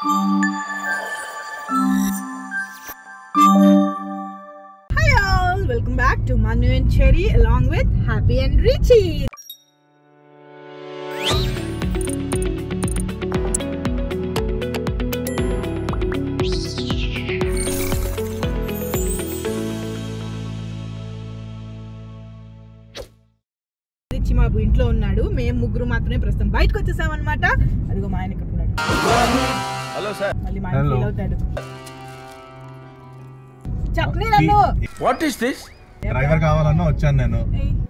Hi all, welcome back to Manu and Cherry along with Happy and Richie. Richie బాబు ఇంట్లో ఉన్నాడు, మేము ముగ్గురు మాత్రమే ప్రస్తుతం బయటకు వచ్చేసామన్నమాట. అదిగో మా ఆయన ఇక్కడ ఉన్నాడు. Hello sir. మళ్ళీ మా ఆయన ఫీల్ అవుతాడు. చెప్పని నన్ను. What is this? డ్రైవర్ కావాలన్నా వచ్చాను నేను.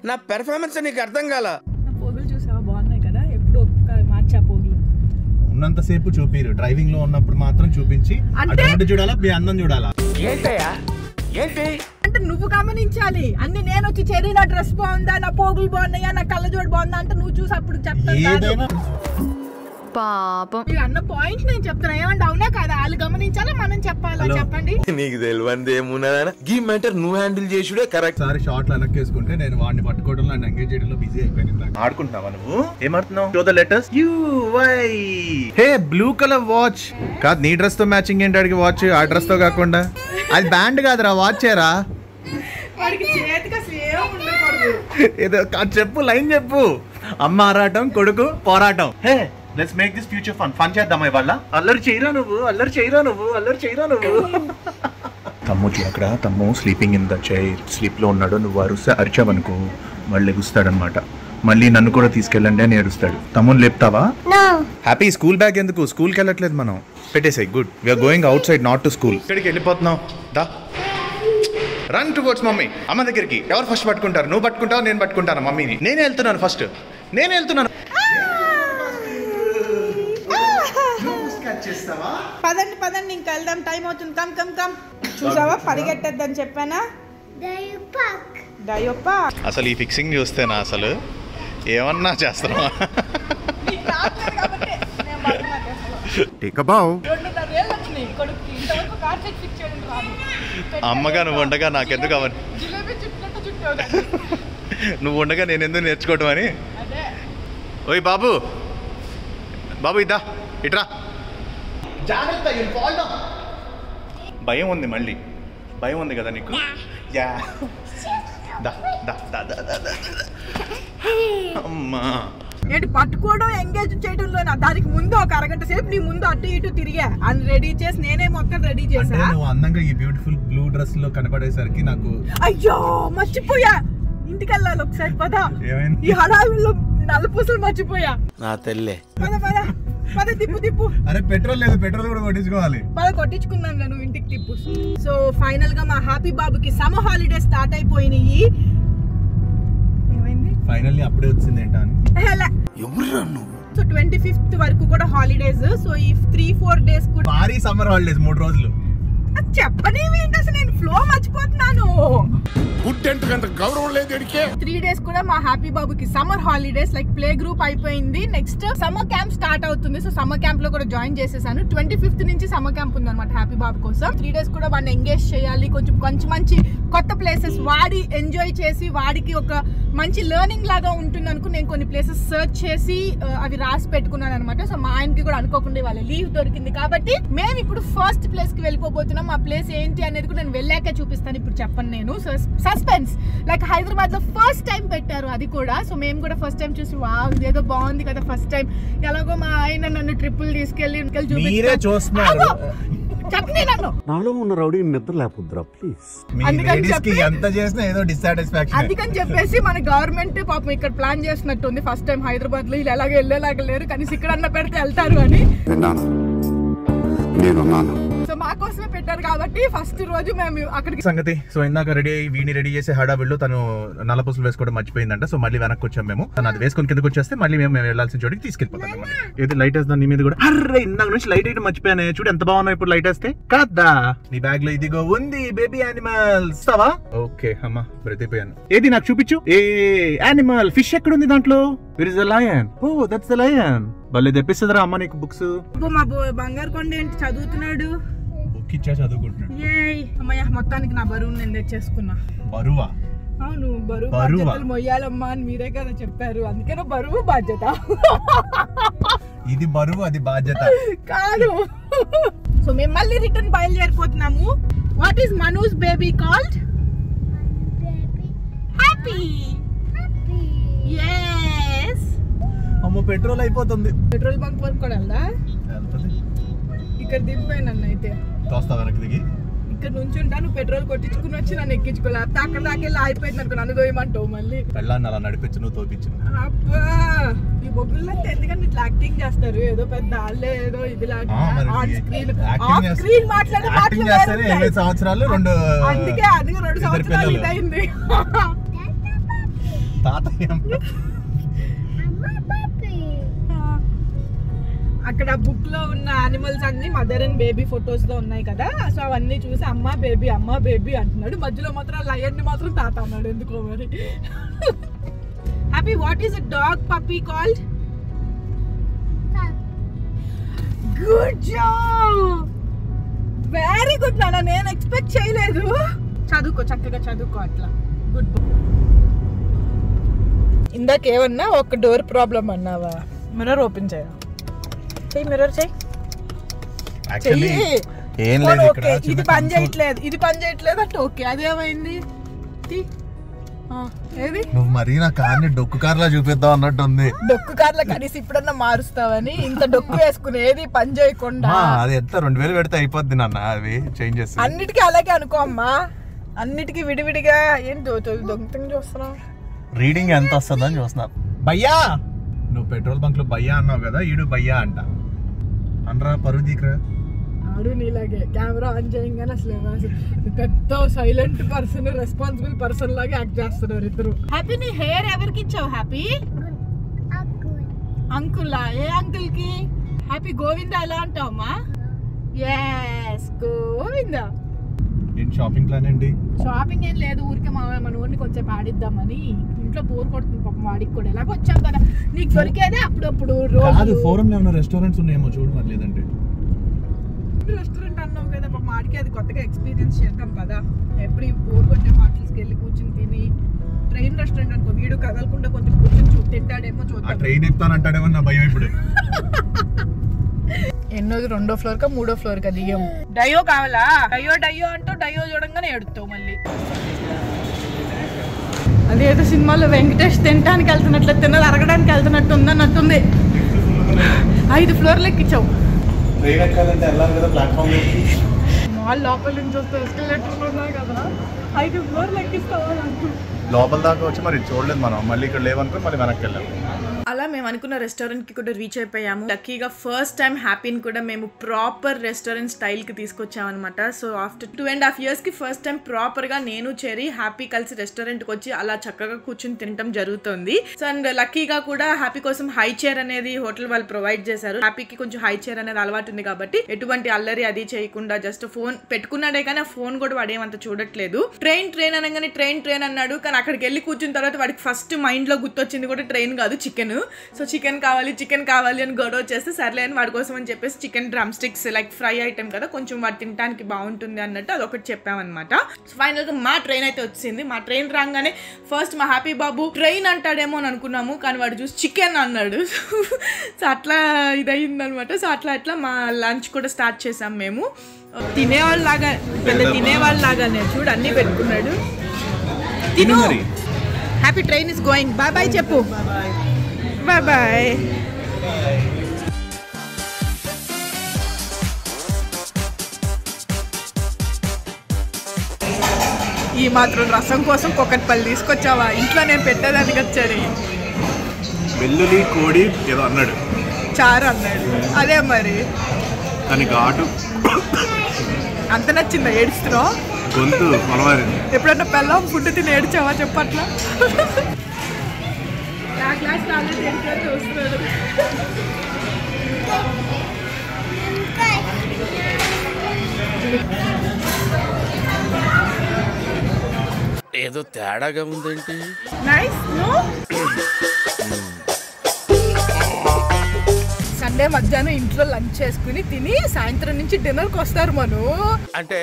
నా పెర్ఫార్మెన్స్ నీకు అర్థం కాలా? నా పోగులు చూసావా, బాగున్నాయి కదా. ఎప్పుడు ఒక్క మార్చా పోగులు ఉన్నంతసేపు చూపిరు, డ్రైవింగ్ లో ఉన్నప్పుడు మాత్రం చూపించి అటు చూడాలా, మీ అందం చూడాలా. ఏంటయ్యా ఏంటి అంటే నువ్వు గమనించాలి అన్ని. నేను వచ్చి చెరీ నా డ్రెస్ బాగుందా, నా పోగులు బాగున్నాయా, నా కళ్ళజోడు బాగుందా అంటే నువ్వు చూసి అప్పుడు చెప్తాను. పాపం మీరు అన్న పాయింట్ నేను చెప్తాను. ఏమంటే అవునా కదా, వాళ్ళు గమనించాలా మనం చెప్పాలా? చెప్పండి. నీకు తెలియంది ఏమున్నదా? గీ మ్యాటర్ నువ్వు హ్యాండిల్ చేసుడే కరెక్ట్. సారి షార్ట్లు వెనక్కేసుకుంటే నేను వాడిని పట్టుకోవడంలో నన్ను ఎంగేజ్ చేయడంలో బిజీ అయిపోయింది. ఆడుకుంటున్నావా నువ్వు? ఏమాడుతున్నావు? Show the letters. Hey blue colour watch కాదు, నీ డ్రెస్ తో మ్యాచింగ్ ఏంటి అడిగి వాచ్? ఆ డ్రెస్ తో కాకుండా అది బ్యాండ్ కాదురా, వాచేరా. ఏదో చెప్పు, లైన్ చెప్పు. అమ్మ ఆరాటం, కొడుకు పోరాటం. Hey let's make this future fun. Fun చేద్దామా ఇవాళ? అల్లరి చేయరా నువ్వు, అల్లరి చేయరా నువ్వు, అల్లరి చేయరా నువ్వు. తమ్ము అక్కడ, తమ్ము sleeping in the chair, sleep లో ఉన్నాడు. నువ్వు అరిచావనుకో మళ్ళీ ఎగుస్తాడనమాట. మళ్ళీ నన్ను కూడా తీసుకెళ్ళండి అని ఏడుస్తాడు. తమ్ముని లేపుతావా? హ్యాపీ. స్కూల్ బ్యాగ్ ఎందుకు? స్కూల్కి వెళ్ళట్లేదు మనం. పెట్టేసాయి. Good. We are going outside, not to school. ఇక్కడికి వెళ్ళిపోతున్నావు. దా రన్ టువర్డ్స్ మమ్మీ. అమ్మ దగ్గరికి. ఎవరు ఫస్ట్ పట్టుకుంటారు? నువ్వు పట్టుకుంటావు, నేను పట్టుకుంటాను మమ్మీని. నేనే వెళ్తున్నాను ఫస్ట్, నేనే వెళ్తున్నాను. పదండి పదండి, ఇంకా వెళ్దాం, టైం అవుతుంది. Come come come. చూసావా, పరిగెట్టద్దని చెప్పానా? డయోపా. అసలు ఈ ఫిక్సింగ్ చూస్తేనా అసలు ఏమన్నా చేస్తున్నావా? అమ్మగా నువ్వు ఉండగా నాకెందుకు అవన్నీ, నువ్వు ఉండగా నేను ఎందుకు నేర్చుకోవటం అని. ఓయ్ బాబు, బాబు ఇద్దా ఇట్రా. జాగ్రత్త, భయం ఉంది, మళ్ళీ భయం ఉంది కదా నీకు. అమ్మా ఏంటి పట్టుకోవడం, ఎంగేజ్ చేయడంలో దానికి ముందు ఒక అరగంట సేపు నీ ముందు అటు ఇటు తిరిగా అని రెడీ చేసి నేనే మొత్తం రెడీ చేసా. నువ్వు అందంగా ఈ బ్యూటిఫుల్ బ్లూ డ్రెస్ లో కనపడేసరికి నాకు అయ్యో మర్చిపోయా, ఇంటికి వెళ్ళాలి ఒకసారి. పద, ఈ హడావిల్లో నలుపూసలు మర్చిపోయా. నా తెల్లే. పద పద పద, తిప్పు తిప్పు. అరే పెట్రోల్ లేదు, పెట్రోల్ కూడా కొట్టించుకోవాలి. పద కొట్టించుకుందాం, నువ్వు ఇంటికి తిప్పు. సో ఫైనల్ గా మా హ్యాపీ బాబుకి సమ్మర్ హాలిడే స్టార్ట్ అయిపోయినాయి. ఏమైంది? ఫైనల్లీ అప్పుడే వచ్చింది ఏంటా అని. ఎవరురా నువ్వు? సో 25th వరకు కూడా హాలిడేస్. సో ఈ 3-4 డేస్ కూడా భారీ సమ్మర్ హాలిడేస్, 3 రోజులు. చెప్పనేవి ఏంటి అసలు, నేను ఫ్లో మర్చిపోతున్నాను. 3 డేస్ కూడా మా హ్యాపీ బాబుకి summer holidays, like play group అయిపోయింది. నెక్స్ట్ సమ్మర్ క్యాంప్ స్టార్ట్ అవుతుంది. సో సమ్మర్ క్యాంప్ లో కూడా జాయిన్ చేసేసాను. 25th నుంచి సమ్మర్ క్యాంప్ ఉంది అనమాట హ్యాపీ బాబు కోసం. 3 డేస్ కూడా వాడిని ఎంగేజ్ చేయాలి. కొంచెం మంచి కొత్త ప్లేసెస్ వాడి ఎంజాయ్ చేసి, వాడికి ఒక మంచి లెర్నింగ్ లాగా ఉంటుంది అనుకు నేను కొన్ని ప్లేసెస్ సర్చ్ చేసి అవి రాసి పెట్టుకున్నాను అనమాట. సో మా ఆయనకి కూడా అనుకోకుండా వాళ్ళ లీవ్ దొరికింది కాబట్టి మేము ఇప్పుడు ఫస్ట్ ప్లేస్ కి వెళ్ళిపోబోతున్నాం. ఆ ప్లేస్ ఏంటి అనేది కూడా నేను వెళ్ళాక చూపిస్తాను, ఇప్పుడు చెప్పను నేను. So suspense. లైక్ హైదరాబాద్ లో ఫస్ట్ టైం పెట్టారు అది కూడా. సో మేము కూడా ఫస్ట్ టైం చూసి వావ్ ఇదేదో బాగుంది కదా ఫస్ట్ టైం. ఎలాగో మా ఆయన నన్ను ట్రిప్పులు తీసుకెళ్ళి చూస్తున్నారు. నాలో ఉన్న రౌడీ నిద్ర లేకపోద్దురా ప్లీజ్. అందుకని చెప్పేసి మన గవర్నమెంట్ పాపం ఇక్కడ ప్లాన్ చేసినట్టుంది. ఫస్ట్ టైం హైదరాబాద్ లో వీళ్ళు ఎలాగో వెళ్ళేలాగా లేరు, కనీసం ఇక్కడన్నా పెడితే వెళ్తారు అని. సో మా కోసమే పెట్టారు కాబట్టి ఫస్ట్ రోజు మేము అక్కడికి సంగతి. సో ఇందాక వీడిని రెడీ చేసి హడావిడిలో తను నల్లపూసలు వేసుకోవడం మర్చిపోయిందంట. సో మళ్ళీ వెనక్కి వచ్చాం మేము. తను అది వేసుకొని కిందకి వచ్చేస్తే మళ్ళీ మేము వెళ్ళాల్సిన చోటికి తీసుకెళ్ళిపోతాం. ఏది లైట్ వేస్తాను నీ మీద కూడా. అర్రే ఇందాక నుంచి లైట్ వేయడం మర్చిపోయాను. చూడు ఎంత బాగున్నాయి ఇప్పుడు లైట్ వేస్తే కదా. నీ బ్యాగ్ లో ఇదిగో ఉంది బేబీ యానిమల్స్. ఓకే అమ్మా బ్రతిపోయాను. ఏది నాకు చూపించు. ఏ యానిమల్ ఫిష్ ఎక్కడ ఉంది దాంట్లో? Where is the lion? Oh, that's the lion. భలే తెప్పిస్తుందిరా అమ్మ నీకు బుక్స్. మా బంగారు కొండ ఏంటి చదువుతున్నాడు? బుక్ ఇచ్చా చదువుకుంటున్నాడు. అమ్మయ్య మొత్తానికి నా బరువు నేను తెచ్చేసుకున్నా. బరువా? అవును, బరువు బాధ్యతలు మొయ్యాలమ్మా అని మీరే కదా చెప్పారు. అందుకే బరువు బాధ్యత. ఇది బరువు, అది బాధ్యత కాదు. సో మేము మళ్ళీ రిటర్న్ బయలుదేరిపోతున్నాము. What is Manu's baby called? Happy. yes. అమ్మో పెట్రోల్ అయిపోతుంది. పెట్రోల్ బంక్ వరకు కూడా వెళ్దా? ఇక్కడ దిగిపోయాను అయితే. తోస్తా వెనక్కి దిగి ఇక్కడ నుంచి ఉంటా, నువ్వు పెట్రోల్ కొట్టించుకుని వచ్చి నన్ను ఎక్కించుకోలే. అక్కడ దాకా వెళ్ళి ఆగిపోయింది అనుకో, నన్ను తోయమంటావు మళ్ళీ. పెళ్ళాన్ని అలా నడిపించు, నువ్వు తోపించు. అబ్బా ఈ బొగ్గుల్లో ఎందుకంటే ఇట్లా యాక్టింగ్ చేస్తారు, ఏదో పెద్ద ఆళ్ళే ఏదో ఇది స్క్రీన్ మాట్లాడే సంవత్సరాలు అందుకే 2 సంవత్సరాలు ఇదైంది. అక్కడ బుక్ లో ఉన్న యానిమల్స్ అన్ని మదర్ అండ్ బేబీ ఫొటోస్ లో ఉన్నాయి కదా, సో అవన్నీ చూసి అమ్మ బేబీ అంటున్నాడు. మధ్యలో మాత్రం లయన్ ని మాత్రం తాత అన్నాడు ఎందుకో మరి. Happy, what is a dog puppy called? Good job, very good నాన్న, నేను ఎక్స్పెక్ట్ చేయలేదు. చదువుకో, చక్కగా చదువుకో అట్లా. గుడ్. ఇందాకేమన్నా ఒక డోర్ ప్రాబ్లం అన్నావా? మిర్రర్ ఓపెన్ చేయ, మిర్రర్ చెయ్యి. ఇది పని చేయట్లేదు అంటే ఓకే. అదేమైంది? ఏది నువ్వు మరీ నా కార్ని డొక్కు కార్లా చూపిద్దాం అన్నట్టు ఉంది. డొక్కు కార్ల కనీసం ఇప్పుడన్నా మారుస్తావని ఇంత డొక్కు వేసుకుని ఏది పని చేయకుండా. అది ఎంత 2000 పెడితే అయిపోద్ది నాన్న, అవి చేంజ్ చేస్తా. అన్నిటికీ అలాగే అనుకో అమ్మా, అన్నిటికీ విడివిడిగా ఏంటి దొంగతనం చూస్తున్నావు. రీడింగ్ ఎంత వస్తుందని చూస్తున్నా. భయ్యా, నువ్వు పెట్రోల్ బంక్ లో భయ్యా అన్నావు కదా, ఈడు భయ్యా అంట అనరా. పరువు దీకరా. ఆడు నీలాగే కెమెరా ఆన్ చేయగానే అసలు పెద్ద సైలెంట్ పర్సన్, రెస్పాన్సిబుల్ పర్సన్ లాగా యాక్ట్ చేస్తున్నారు ఇద్దరు. హ్యాపీ, నీ హెయిర్ ఎవరికి ఇచ్చావు? హ్యాపీ అంకుల్లా? ఏ అంకుల్ కి? హ్యాపీ గోవిందా ఎలా అంటావమ్మా? ఎస్ గోవిందా. ఏంటి షాపింగ్ ప్లాన్ ఏంటి? షాపింగ్ ఏం లేదు, ఊరికే మన ఊరిని కొంచెం ఆడిద్దామని. ఇంట్లో బోర్ కొడుతుంది పాపం వాడికి కూడా. ఎలాగో వచ్చాం కదా, నీకు దొరికేదే అప్పుడప్పుడు. రోజు ఫోరంలో ఏమైనా రెస్టారెంట్స్ ఉన్నాయేమో చూడు మరి. లేదంటే రెస్టారెంట్ అన్నావు కదా పాపం వాడికి, అది కొత్తగా ఎక్స్పీరియన్స్ చేద్దాం కదా. ఎప్పుడు బోర్ కొట్టే హోటల్స్కి వెళ్ళి కూర్చుని తిని. ట్రైన్ రెస్టారెంట్ అనుకో, వీడు కదలకుండా కొంచెం కూర్చొని తింటాడేమో చూద్దాం. ట్రైన్ ఎక్కుతానంటాడేమో నా భయం ఇప్పుడు. ఎన్నోది 2వ ఫ్లోర్ కా 3వ ఫ్లోర్ కా దిగాము. డయో కావాలా? డయో అంటూ డయో చూడంగానే ఎడుతావు మళ్ళీ. అదేదో సినిమాలో వెంకటేష్ తినడానికి వెళ్తున్నట్లు, తిన్నది అరగడానికి వెళ్తున్నట్టు ఉందన్నట్టుంది. 5 ఫ్లోర్లు ఎక్కించావు. మాల్ లోపల నుంచి వస్తే ఎస్కలేటర్ ఉన్నాయి కదా, 5 ఫ్లోర్లు ఎక్కిస్తావా? లోపల దాకా వచ్చి మరి చూడలేదు మనం, మళ్ళీ ఇక్కడ లేవనుకుని మళ్ళీ వెనక్కి వెళ్ళాం. అలా మేము అనుకున్న రెస్టారెంట్ కి కూడా రీచ్ అయిపోయాము. లక్కీగా ఫస్ట్ టైం హ్యాపీని కూడా మేము ప్రాపర్ రెస్టారెంట్ స్టైల్ కి తీసుకొచ్చామన్నమాట. సో ఆఫ్టర్ 2.5 years కి ఫస్ట్ టైం ప్రాపర్ గా నేను చెరీ హ్యాపీ కలిసి రెస్టారెంట్ కి వచ్చి అలా చక్కగా కూర్చుని తినడం జరుగుతుంది. సో అండ్ లక్కీగా కూడా హ్యాపీ కోసం హై చైర్ అనేది హోటల్ వాళ్ళు ప్రొవైడ్ చేశారు. హ్యాపీకి కొంచెం హై చైర్ అనేది అలవాటు ఉంది కాబట్టి ఎటువంటి అల్లరి అది చేయకుండా జస్ట్ ఫోన్ పెట్టుకున్నాడే కానీ ఆ ఫోన్ కూడా వాడేమంత చూడట్లేదు. ట్రైన్ అనగానే ట్రైన్ అన్నాడు, కానీ అక్కడికి వెళ్ళి కూర్చున్న తర్వాత వాడికి ఫస్ట్ మైండ్ లో గుర్తొచ్చింది కూడా ట్రైన్ కాదు, చికెన్. సో చికెన్ కావాలి అని గొడవ చేస్తే సర్లే అని వాడి కోసం అని చెప్పేసి chicken drum sticks like fry item కదా, కొంచెం వాడు తినడానికి బాగుంటుంది అన్నట్టు అదొకటి చెప్పామన్నమాట. సో ఫైనల్ గా మా ట్రైన్ అయితే వచ్చింది. మా ట్రైన్ రాగానే ఫస్ట్ మా హ్యాపీ బాబు ట్రైన్ అంటాడేమో అని అనుకున్నాము, కానీ వాడు చూసి చికెన్ అన్నాడు. సో అట్లా ఇదయింది అనమాట. సో అట్లా మా లంచ్ కూడా స్టార్ట్ చేసాం మేము. తినేవాళ్ళలాగానే చూడు అన్ని పెట్టుకున్నాడు. తిను. Happy train is going. Bye bye చెప్పు. Bye bye. ఈ మాత్రం రసం కోసం కొక్కటిపల్లి తీసుకొచ్చావా? ఇంట్లో నేను పెట్టేదానికి వచ్చాడు. వెల్లుల్లి కోడి ఏదో అన్నాడు, చారు అన్నాడు. అదే మరి కానీ ఘాటు అంత నచ్చిందా? ఏడుస్తున్నావు? గొంతు పొలవారి. ఎప్పుడన్నా పెళ్ళం ఫుడ్ తిని ఏడ్చావా చెప్పట్లా? క్లాస్ రాలేదు ఏంటో చూస్తున్నాడు. ఏదో తేడాగా ఉందేంటి? నైస్. సండే మధ్యాహ్నం ఇంట్లో లంచ్ చేసుకుని తిని సాయంత్రం నుంచి డిన్నర్కి వస్తారు మను. అంటే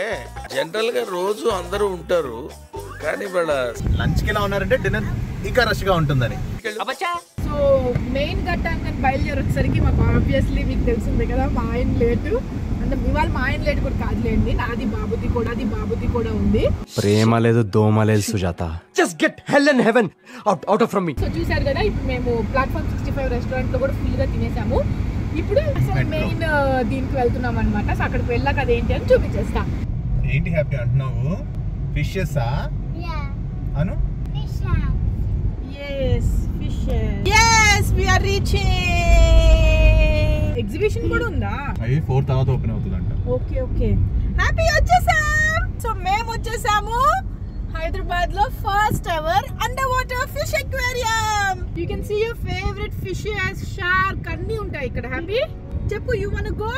జనరల్ గా రోజు అందరూ ఉంటారు, కానీ వాళ్ళ లంచ్ కి ఎలా ఉన్నారంటే డిన్నర్ ఇంకా రష్ గా ఉంటుందని. సో మెయిన్ ఘట్టానికి బయలుదేరి వచ్చేసరికి మాకు ఆబ్వియస్లీ మీకు తెలిసిందే కదా, మా ఆయన లేటు. అంటే ఇవాళ మా ఆయన లేట్ కూడా కాదులేండి, నాది బాబుది కూడా ఉంది. ప్రేమ లేదు దోమ లేదు Sujatha. Just get hell and heaven out of from me. So చూసారు కదా, ఇప్పుడు మేము ప్లాట్ఫామ్ 65 రెస్టారెంట్ లో కూడా ఫుల్ గా తినేసాము. ఇప్పుడు మెయిన్ దీనికి వెళ్తున్నాం అనమాట. సో అక్కడికి వెళ్ళాక అదేంటి అని చూపించేస్తా. ఏంటి హ్యాపీ అంటున్నావు? Fishes Anu. Yes, we are reaching. Exhibition కూడా ఉందా? అవి 4 తర్వాత ఓపెన్ అవుతుందంట. ఓకే హ్యాపీ వచ్చేసాం. సో మేము వచ్చేసాము హైదరాబాద్ లో first ever underwater fish aquarium. You can see your favourite fishes, shark అన్ని ఉంటాయి ఇక్కడ. హ్యాపీ చెప్పు, you want go?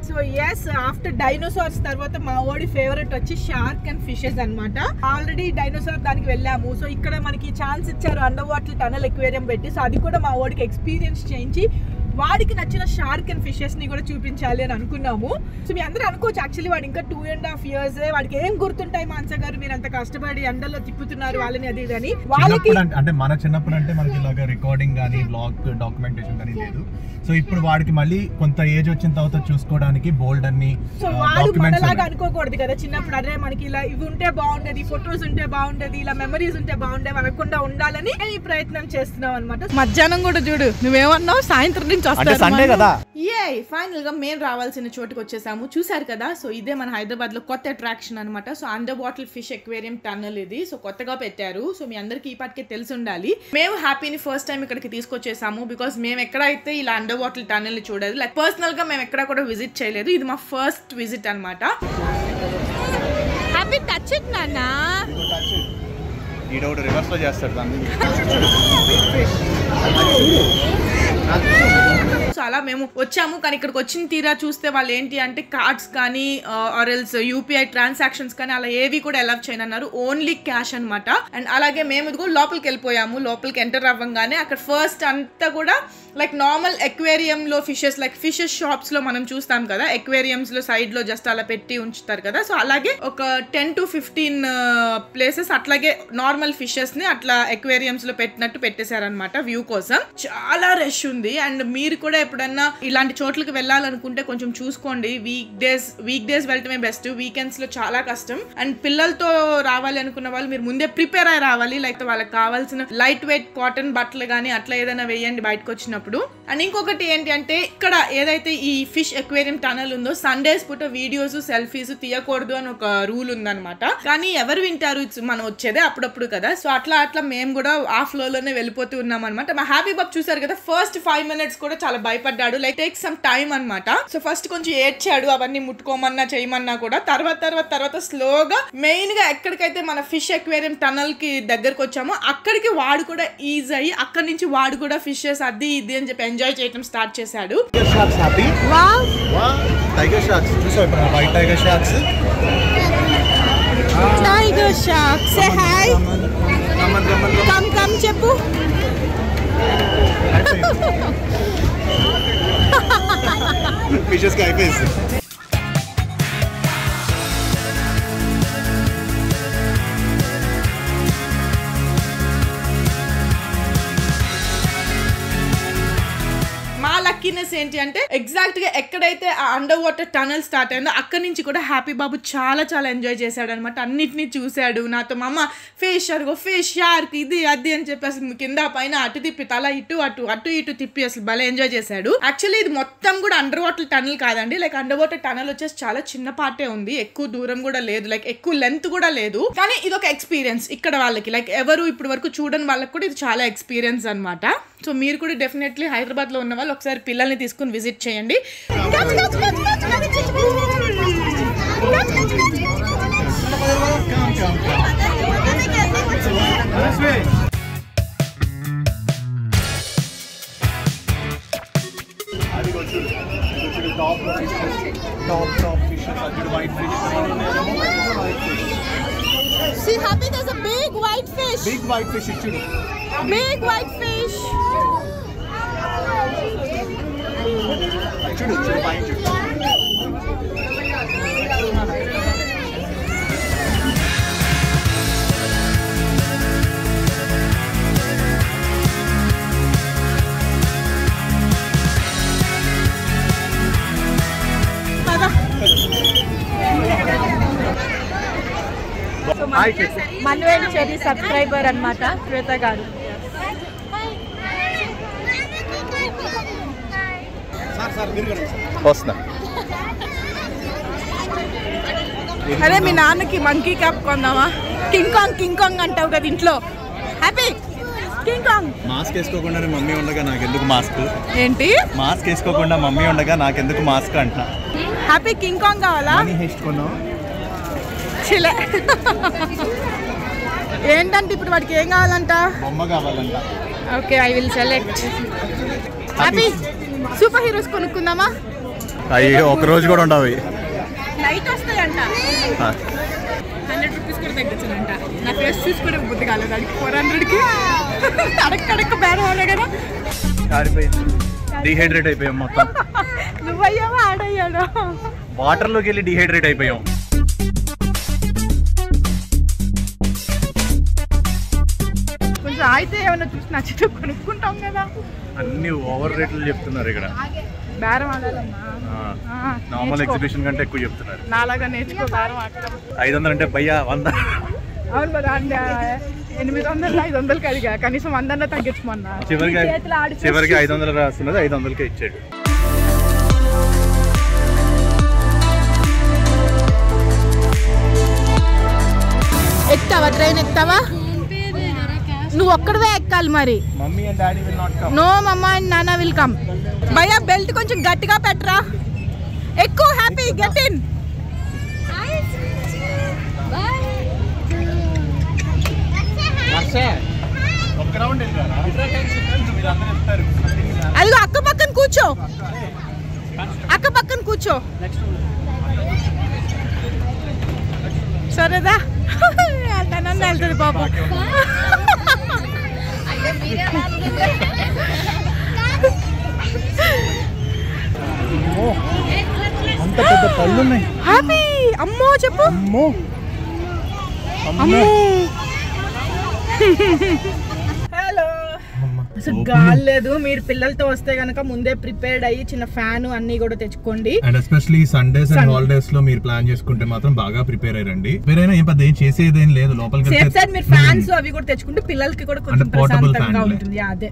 So yes, after dinosaurs తర్వాత మా ఓడి ఫేవరెట్ వచ్చి షార్క్ అండ్ ఫిషెస్ అన్నమాట. ఆల్రెడీ డైనోసార్ దానికి వెళ్ళాము. సో ఇక్కడ మనకి ఛాన్స్ ఇచ్చారు అండర్ వాటర్ టనల్ ఎక్వేరియం పెట్టి. సో అది కూడా మా ఓడికి ఎక్స్పీరియన్స్ చేయించి వాడికి నచ్చిన షార్క్ అండ్ ఫిషెస్ ని కూడా చూపించాలి అని అనుకున్నాము. సో మీ అందరూ అనుకోవచ్చు, యాక్చువల్లీ వాడు ఇంకా 2.5 years, వాడికి ఏం గుర్తుంటాయి మాన్సా గారు, మీరు అంత కష్టపడి ఎండల్లో తిప్పుతున్నారు వాళ్ళని అది అని. వాళ్ళకి అంటే మన చిన్నప్పుడు అంటే మనకి ఇలాగా రికార్డింగ్ కానీ బ్లాగ్ డాక్యుమెంటేషన్ కానీ లేదు. సో ఇప్పుడు వాడికి మళ్ళీ కొంత ఏజ్ వచ్చిన తర్వాత చూసుకోవడానికి బోల్డ్ అన్ని. సో వాడు మనలాగా అనుకోకూడదు కదా చిన్నప్పుడు, అదే మనకి ఇలా ఇవి ఉంటే బాగుండేది, ఫొటోస్ ఉంటే బాగుండేది, ఇలా మెమరీస్ ఉంటే బాగుండేది అనకుండా ఉండాలని ఈ ప్రయత్నం చేస్తున్నాం అనమాట. మధ్యాహ్నం కూడా చూడు, నువ్వేమన్నావు సాయంత్రం నుంచి సండే కదా. ఫైనల్ గా మేము రావాల్సిన చోటుకి వచ్చేసాము. చూసారు కదా, సో ఇదే మన హైదరాబాద్ లో కొత్త అట్రాక్షన్ అనమాట. So under water fish aquarium tunnel ఇది. సో కొత్తగా పెట్టారు. సో మీ అందరికి ఈ పాటికే తెలిసి ఉండాలి. మేము హ్యాపీని ఫస్ట్ టైం ఇక్కడికి తీసుకొచ్చేసాము. బికాస్ మేము ఎక్కడైతే ఇలా అండర్ వాటర్ టన్నల్ చూడలేదు, లైక్ పర్సనల్ గా మేము ఎక్కడ కూడా విజిట్ చేయలేదు. ఇది మా ఫస్ట్ విజిట్ అనమాట. హ్యాపీ టచ్ ఇట్ నాన్నా. ఈడోడు రివర్స్ లో చేస్తాడు దాన్ని. సో అలా మేము వచ్చాము. కానీ ఇక్కడికి వచ్చిన తీరా చూస్తే వాళ్ళు ఏంటి అంటే కార్డ్స్ కానీ ఆర్ ఎల్స్ యూపీఐ ట్రాన్సాక్షన్స్ కానీ అలా ఏవి కూడా అలౌ చేయనన్నారు. ఓన్లీ క్యాష్ అనమాట. అండ్ అలాగే మేము ఇదిగో లోపలికి వెళ్ళిపోయాము. లోపలికి ఎంటర్ అవ్వగానే అక్కడ ఫస్ట్ అంతా కూడా లైక్ నార్మల్ అక్వేరియం లో ఫిషెస్, లైక్ ఫిషెస్ షాప్స్ లో మనం చూస్తాం కదా, అక్వేరియంస్ లో సైడ్ లో జస్ట్ అలా పెట్టి ఉంచుతారు కదా. సో అలాగే ఒక 10 to 15 ప్లేసెస్ అట్లాగే నార్మల్ ఫిషెస్ ని అట్లా అక్వేరియంస్ లో పెట్టినట్టు పెట్టేశారనమాట వ్యూ కోసం. చాలా రష్ ఉంది. అండ్ మీరు కూడా ఎప్పుడన్నా ఇలాంటి చోట్లకి వెళ్ళాలనుకుంటే కొంచెం చూసుకోండి. వీక్ డేస్ వెళ్ళటమే బెస్ట్. వీకెండ్స్ లో చాలా కష్టం. అండ్ పిల్లలతో రావాలి అనుకున్న వాళ్ళు మీరు ముందే ప్రిపేర్ అయి రావాలి. లైక్ వాళ్ళకి కావాల్సిన లైట్ వెయిట్ కాటన్ బట్టలు కానీ అట్లా ఏదైనా వేయండి బయటకు వచ్చినప్పుడు. అండ్ ఇంకొకటి ఏంటి అంటే, ఇక్కడ ఏదైతే ఈ ఫిష్ అక్వేరియం టనల్ ఉందో సండేస్ పూట వీడియోస్ సెల్ఫీస్ తీయకూడదు అని ఒక రూల్ ఉందన్నమాట. కానీ ఎవరు వింటారు, మనం వచ్చేదే అప్పుడప్పుడు కదా. సో అట్లా మేము కూడా ఆ ఫ్లో లోనే వెళ్ళిపోతూ ఉన్నాం అనమాట. మా హ్యాపీ బాబు చూసారు కదా, ఫస్ట్ 5 minutes కూడా చాలా భయపడ్డాడు. లైక్ టేక్ సమ్ టైమ్ అనమాట. సో ఫస్ట్ కొంచెం ఏడ్చాడు, అవన్నీ ముట్టుకోమన్నా చేయమన్నా కూడా. తర్వాత స్లోగా మెయిన్ గా ఎక్కడికైతే మన ఫిష్ అక్వేరియం టనల్ కి దగ్గరకు వచ్చామో అక్కడికి వాడు కూడా ఈజీ అయ్యి అక్కడి నుంచి వాడు కూడా ఫిషెస్ అది ఇది అని చెప్పి ఎంజాయ్ చేయడం స్టార్ట్ చేశాడు. టైగర్ షార్క్స్ చూసావు ఇప్పుడు, white tiger sharks. Tiger shark say hi. Come చెప్పు. ఫిషెస్ కి ఐఫేస్. లక్కీనెస్ ఏంటి అంటే ఎగ్జాక్ట్ గా ఎక్కడైతే ఆ అండర్ వాటర్ టనల్ స్టార్ట్ అయిందో అక్కడి నుంచి కూడా హ్యాపీ బాబు చాలా ఎంజాయ్ చేశాడు అనమాట. అన్నిటినీ చూశాడు. నాతో మా అమ్మ ఫిష్ అరుగో ఫిష్ షార్క్ ఇది అది అని చెప్పి అసలు కింద పైన అటు తిప్పి తల అటు ఇటు తిప్పి అసలు భలే ఎంజాయ్ చేశాడు. యాక్చువల్లీ ఇది మొత్తం కూడా అండర్ వాటర్ టనల్ కాదండి. లైక్ అండర్ వాటర్ టనల్ వచ్చేసి చాలా చిన్న పార్టే ఉంది. ఎక్కువ దూరం కూడా లేదు, లైక్ ఎక్కువ లెంత్ కూడా లేదు. కానీ ఇది ఒక ఎక్స్పీరియన్స్ ఇక్కడ వాళ్ళకి, లైక్ ఎవరు ఇప్పుడు వరకు చూడని వాళ్ళకి కూడా ఇది చాలా ఎక్స్పీరియన్స్ అనమాట. సో మీరు కూడా డెఫినెట్లీ హైదరాబాద్ లో ఉన్న వాళ్ళు ఒకసారి పిల్లల్ని తీసుకుని విజిట్ చేయండి. See, Happy, there's a big white fish. Big white fish, chudu. Big white fish. Chudu, fine, chudu. మన్ను అండ్ చెర్రీ సబ్స్క్రైబర్ అన్నమాట శ్వేత గారు. వస్తున్నా. అరే మీ నాన్నకి మంకీ క్యాప్ కొందామా? కింగ్ కాంగ్ అంటావు కదా ఇంట్లో. Happy king Kong. మాస్క్ వేసుకోకుండా మమ్మీ ఉండగా నాకెందుకు మాస్క్? ఏంటి మాస్క్ వేసుకోకుండా మమ్మీ ఉండగా నాకెందుకు మాస్క్ అంట. హ్యాపీ కింగ్ కాంగ్ కావాలా? చిలే. ఏంటంటే ఇప్పుడు వాడికి ఏం కావాలంట? బొమ్మ కావాలంట. Okay I will select. Happy superheroes కొనుక్కుందామా? అయ్యో ఒక రోజు కూడా ఉండవు. నైట్ వస్తాయంట. 100 రూపీస్ కూడా తగ్గించాలంట. నా ఫేస్ చూసి కూడా బుద్ధి కాలేదు అడిగి 400కి. అడక్క బేరం అవ్వలే కదా. డిహైడ్రేట్ అయిపోయాం మొత్తం. నువ్వయ్యావా ఆడయ్యాడా? వాటర్లోకి వెళ్ళి డిహైడ్రేట్ అయిపోయాం. కొంచెం అయితే ఏమన్నా చూసి నచ్చితే కొనుక్కుంటాం కదా. అన్ని ఓవర్ రేట్లు చెప్తున్నారు ఇక్కడ. బేరం ఆడాలమ్మా. నార్మల్ ఎగ్జిబిషన్ కంటే ఎక్కువ చెప్తున్నారు. నాలాగా నేర్చుకో బేరం ఆడటం. 500 అంటే భయ్యా 100. అవును మరి 800 500కి అడిగా. కనీసం 100 తగ్గించమన్నా. చివరికి 500 రాస్తున్నది 500కే ఇచ్చాడు. ఎక్తావా? ట్రైన్ ఎక్తావా? నువ్వు ఒక్కడవే ఎక్కాలి మరి. Mummy and daddy will not come. No mamma and నానా విల్ కమ్. భయ్యా బెల్ట్ కొంచెం గట్టిగా పెట్టరా. ఎక్కువ. Happy get in. ఒక్క రౌండ్ వెళ్ళారా? అదిగో అక్క పక్కన కూర్చో. అక్క పక్కన కూర్చో. సరేదా? వెళ్తానని వెళ్తుంది పాపం. అంత పెద్ద పళ్ళు ఉన్నాయి. హ్యాపీ అమ్మో చెప్పు. అమ్మో అమ్మో. హలో. అసలు గాలేదు. మీరు పిల్లలతో వస్తే గనక ముందే ప్రిపేర్డ్ అయ్యి చిన్న ఫ్యాన్ అన్ని కూడా తెచ్చుకోండి. And especially Sundays and holidays లో మీరు ప్లాన్ చేసుకుంటే మాత్రం బాగా ప్రిపేర్ అయ్యండి. వేరేనా ఏం పెద్ద ఏం చేసేదేం లేదు. లోపలికి సేఫ్ సైడ్ మీరు ఫ్యాన్స్ అవి కూడా తెచ్చుకుంటే పిల్లలకి కూడా కొంచెం ప్రశాంతంగా ఉంటుంది. అదే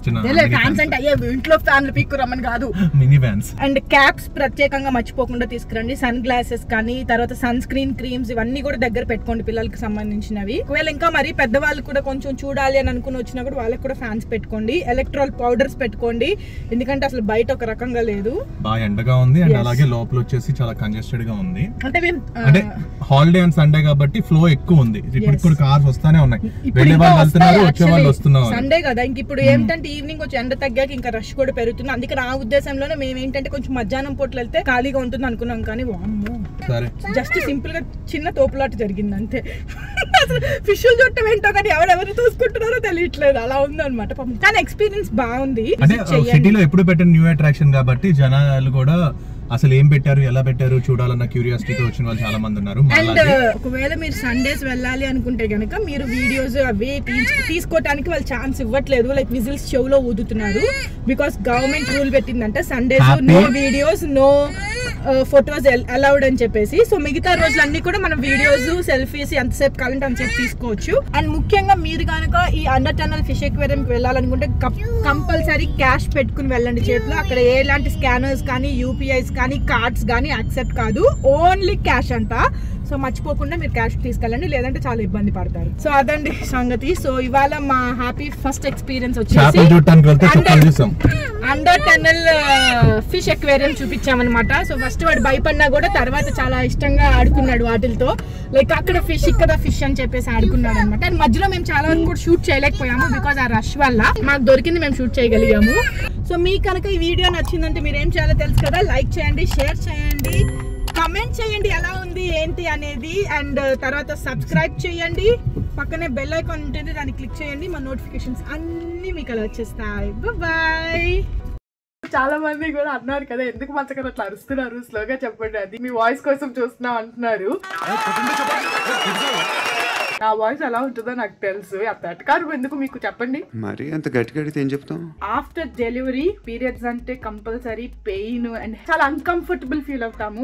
ఫ్యాన్స్ అంటే అయ్యే ఇంట్లో ఫ్యాన్లు పీక్కు రమ్మని కాదు, మినీ ఫ్యాన్స్. అండ్ క్యాప్స్ ప్రత్యేకంగా మర్చిపోకుండా తీసుకురండి. సన్ గ్లాసెస్ కానీ తర్వాత సన్ స్క్రీన్ క్రీమ్స్ ఇవన్నీ కూడా దగ్గర పెట్టుకోండి పిల్లలకి సంబంధించినవి. ఒకవేళ ఇంకా మరి పెద్దవాళ్ళు కూడా కొంచెం చూడాలి అని అనుకుని వచ్చినా కూడా వాళ్ళకి కూడా ఫ్యాన్స్ పెట్టుకోండి. ఎలక్ట్రాల్ పౌడర్స్ పెట్టుకోండి. ఎందుకంటే అసలు బయట ఒక రకంగా లేదు, బాగా ఎండగా ఉంది. అండ్ అలాగే లోపల వచ్చేసి చాలా కంజెస్టెడ్ గా ఉంది. అంటే హాలిడే అండ్ సండే కాబట్టి ఫ్లో ఎక్కువ ఉంది. ఇప్పుడు కూడా కార్స్ వస్తానే ఉన్నాయి. వెళ్ళే వాళ్ళు వెళ్తున్నారు, వచ్చే వాళ్ళు వస్తున్నారు. సండే కదా ఇంక ఇప్పుడు ఏంటంటే ఈవినింగ్ వచ్చి ఎండ తగ్గాక ఇంకా రష్ కూడా పెరుగుతుంది. అందుకే నా ఉద్దేశంలోనే మేము ఏంటంటే కొంచెం మధ్యాహ్నం పూటలు వెళ్తే ఖాళీగా ఉంటుంది అనుకున్నాం. కానీ వామ్మో జస్ట్ సింపుల్ గా చిన్న తోపులాట జరిగింది అంతే. అసలు ఫిషులు చుట్టం ఏంటో కానీ ఎవరెవరు చూసుకుంటున్నారో తెలియట్లేదు. అలా ఉంది అనమాట. కానీ ఎక్స్పీరియన్స్ బాగుంది. అంటే సిటీలో ఎప్పుడు పెట్టిన న్యూ అట్రాక్షన్ కాబట్టి జనాలు కూడా అసలు ఏం పెట్టారు, ఎలా పెట్టారు చూడాలన్న క్యూరియాసిటీతో వచ్చిన వాళ్ళు చాలా మంది ఉన్నారు. అండ్ ఒకవేళ మీరు సండేస్ వెళ్ళాలి అనుకుంటే గనక మీరు వీడియోస్ అవి తీసుకోవడానికి వాళ్ళు ఛాన్స్ ఇవ్వట్లేదు. లైక్ విజిల్స్ చెవులో ఊదుతున్నారు. బికాస్ గవర్నమెంట్ రూల్ పెట్టిందంటే Sundays no videos no photos allowed అని చెప్పేసి. సో మిగతా రోజులన్నీ కూడా మనం వీడియోస్ సెల్ఫీస్ ఎంతసేపు కావాలంటే అంతసేపు తీసుకోవచ్చు. అండ్ ముఖ్యంగా మీరు కనుక ఈ అండర్ టనల్ ఫిష్ ఎక్వేరియం కి వెళ్ళాలనుకుంటే కంపల్సరీ క్యాష్ పెట్టుకుని వెళ్ళండి చేతిలో. అక్కడ ఎలాంటి స్కానర్స్ కానీ యూపీఐస్ కానీ కార్డ్స్ కానీ యాక్సెప్ట్ కాదు, ఓన్లీ క్యాష్ అంట. సో మర్చిపోకుండా మీరు క్యాష్ తీసుకెళ్ళండి, లేదంటే చాలా ఇబ్బంది పడతారు. సో అదండి సంగతి. సో ఇవాళ మా హ్యాపీ ఫస్ట్ ఎక్స్పీరియన్స్ వచ్చేసి అండర్ టనల్ ఫిష్ ఎక్వేరియం చూపించామన్నమాట. సో ఫస్ట్ వాడు భయపడినా కూడా తర్వాత చాలా ఇష్టంగా ఆడుకున్నాడు వాటితో. లైక్ అక్కడ ఫిష్ ఇక్కడ ఫిష్ అని చెప్పేసి ఆడుకున్నాడు అనమాట. అండ్ మధ్యలో మేము చాలా వరకు కూడా షూట్ చేయలేకపోయాము బికాజ్ ఆ రష్ వల్ల. మాకు దొరికింది, మేము షూట్ చేయగలిగాము. సో మీకు కనుక ఈ వీడియో నచ్చిందంటే మీరు ఏం చేయాలో తెలుసు కదా. లైక్ చేయండి, షేర్ చేయండి, కమెంట్ చేయండి ఎలా ఉంది ఏంటి అనేది. అండ్ తర్వాత సబ్స్క్రైబ్ చేయండి. పక్కనే బెల్ ఐకాన్ ఉంటుంది, దాన్ని క్లిక్ చేయండి. మా నోటిఫికేషన్స్ అన్ని మీకు అలా వచ్చేస్తాయి. బాయ్. చాలా మంది కూడా అన్నారు కదా ఎందుకు మంచకర అట్లా అరుస్తున్నారు, స్లోగా చెప్పండి. అది మీ వాయిస్ కోసం చూస్తున్నాం అంటున్నారు. నా వాయిస్ ఎలా ఉంటుందో నాకు తెలుసు. అట్టకారు ఎందుకు మీకు చెప్పండి. మరి అంత గట్టిగా అడిగితే ఏం చెప్తాం? ఆఫ్టర్ డెలివరీ పీరియడ్స్ అంటే కంపల్సరీ పెయిన్ అండ్ చాలా అన్కంఫర్టబుల్ ఫీల్ అవుతాము.